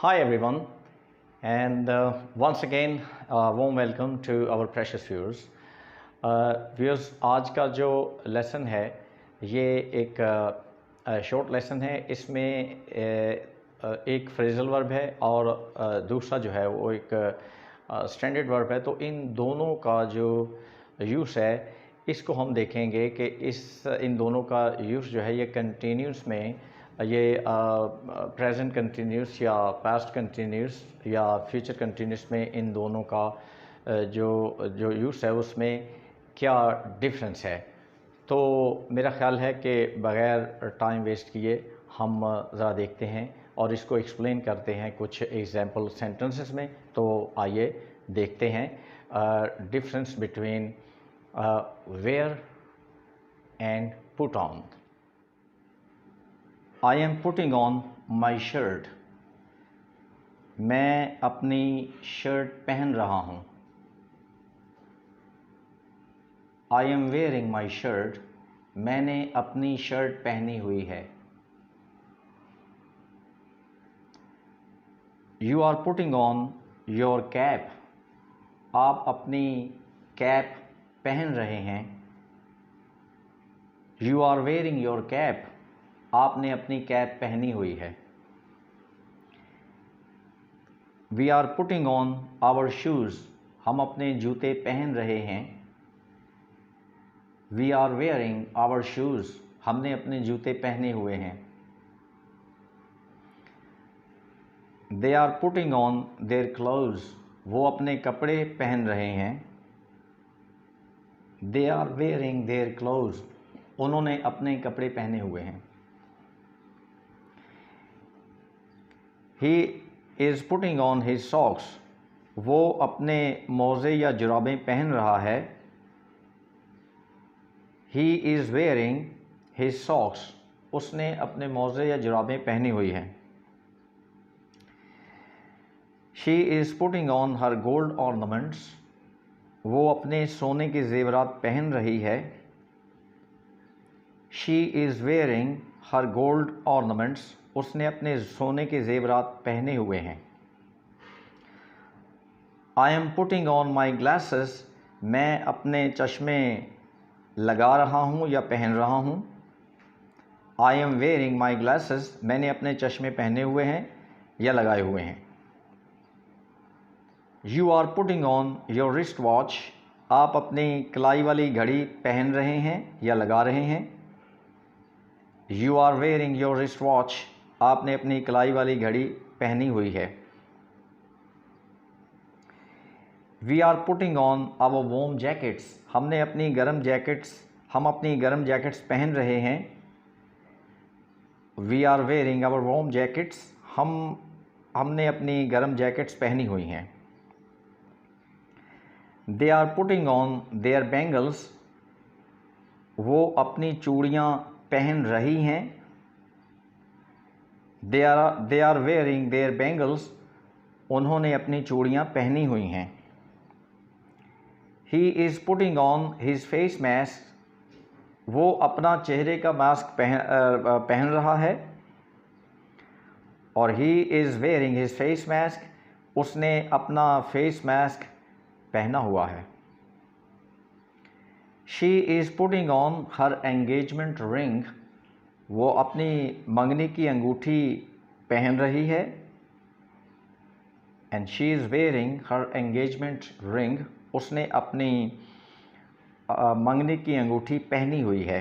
Hi everyone, and once again, warm welcome to our precious viewers. Viewers, आज का जो lesson है ये एक शॉर्ट लेसन है। इसमें एक फ्रेजल वर्ब है और दूसरा जो है वो एक स्टैंडर्ड वर्ब है। तो इन दोनों का जो यूज़ है इसको हम देखेंगे कि इन दोनों का यूज़ जो है ये कंटिन्यूस में, ये प्रेजेंट कंटिन्यूस या पास्ट कंटिन्यूस या फ्यूचर कंटिन्यूस में इन दोनों का जो यूज़ है उसमें क्या डिफरेंस है। तो मेरा ख़्याल है कि बग़ैर टाइम वेस्ट किए हम ज़रा देखते हैं और इसको एक्सप्लेन करते हैं कुछ एग्जांपल सेंटेंसेस में। तो आइए देखते हैं difference between wear and put on. I am putting on my shirt. मैं अपनी शर्ट पहन रहा हूँ। I am wearing my shirt. मैंने अपनी शर्ट पहनी हुई है। You are putting on your cap. आप अपनी कैप पहन रहे हैं। You are wearing your cap. आपने अपनी कैप पहनी हुई है। We are putting on our shoes. हम अपने जूते पहन रहे हैं। We are wearing our shoes. हमने अपने जूते पहने हुए हैं। They are putting on their clothes. वो अपने कपड़े पहन रहे हैं। They are wearing their clothes. उन्होंने अपने कपड़े पहने हुए हैं। He is putting on his socks. वो अपने मोज़े या जुराबें पहन रहा है। He is wearing his socks. उसने अपने मोज़े या जुराबें पहनी हुई हैं। She is putting on her gold ornaments. वो अपने सोने के ज़ेवरात पहन रही है। She is wearing her gold ornaments. उसने अपने सोने के ज़ेवरात पहने हुए हैं। I am putting on my glasses. मैं अपने चश्मे लगा रहा हूँ या पहन रहा हूँ। I am wearing my glasses. मैंने अपने चश्मे पहने हुए हैं या लगाए हुए हैं। You are putting on your wristwatch. आप अपनी कलाई वाली घड़ी पहन रहे हैं या लगा रहे हैं। You are wearing your wristwatch. आपने अपनी कलाई वाली घड़ी पहनी हुई है। We are putting on our warm jackets. हम अपनी गर्म जैकेट्स पहन रहे हैं। We are wearing our warm jackets. हमने अपनी गर्म जैकेट्स पहनी हुई हैं। They are putting on their bangles. वो अपनी चूड़ियाँ पहन रही हैं। They are wearing their bangles. उन्होंने अपनी चूड़ियाँ पहनी हुई हैं। He is putting on his face mask. वो अपना चेहरे का मास्क पहन रहा है। और he is wearing his face mask. उसने अपना फेस मास्क पहना हुआ है। She is putting on her engagement ring. वो अपनी मंगनी की अंगूठी पहन रही है। And she is wearing her engagement ring. उसने अपनी मंगनी की अंगूठी पहनी हुई है।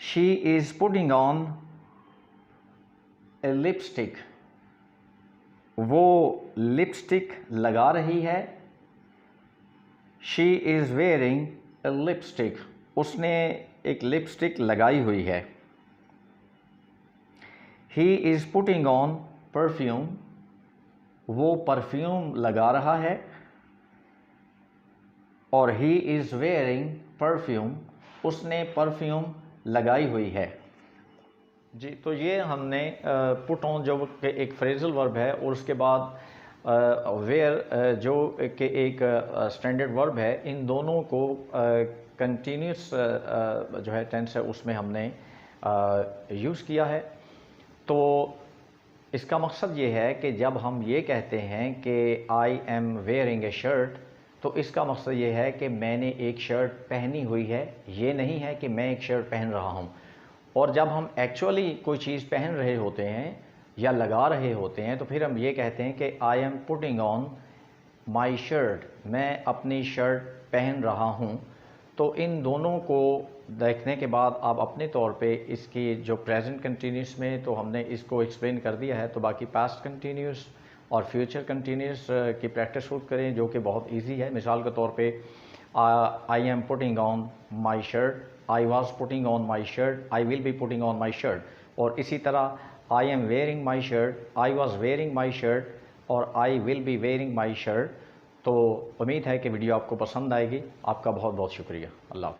She is putting on a lipstick. वो लिपस्टिक लगा रही है। She is wearing a lipstick. उसने एक लिपस्टिक लगाई हुई है। He is putting on perfume. वो परफ्यूम लगा रहा है। और he is wearing perfume. उसने परफ्यूम लगाई हुई है। जी, तो ये हमने पुट ऑन जो कि एक फ्रेजल वर्ब है और उसके बाद वेयर जो कि एक स्टैंडर्ड वर्ब है, इन दोनों को कंटिन्यूस जो है टेंस है उसमें हमने यूज़ किया है। तो इसका मकसद ये है कि जब हम ये कहते हैं कि आई एम वेयरिंग ए शर्ट, तो इसका मकसद ये है कि मैंने एक शर्ट पहनी हुई है, ये नहीं है कि मैं एक शर्ट पहन रहा हूँ। और जब हम एक्चुअली कोई चीज़ पहन रहे होते हैं या लगा रहे होते हैं तो फिर हम ये कहते हैं कि आई am putting on my shirt, मैं अपनी शर्ट पहन रहा हूँ। तो इन दोनों को देखने के बाद आप अपने तौर पे इसकी जो प्रेजेंट कंटिन्यूस में तो हमने इसको एक्सप्लेन कर दिया है, तो बाकी पास्ट कंटिन्यूस और फ्यूचर कंटिन्यूस की प्रैक्टिस खुद करें, जो कि बहुत इजी है। मिसाल के तौर पे I am putting on my shirt, I was putting on my shirt, I will be putting on my shirt. और इसी तरह I am wearing my shirt, I was wearing my shirt और I will be wearing my shirt. तो उम्मीद है कि video आपको पसंद आएगी। आपका बहुत बहुत शुक्रिया। अल्लाह।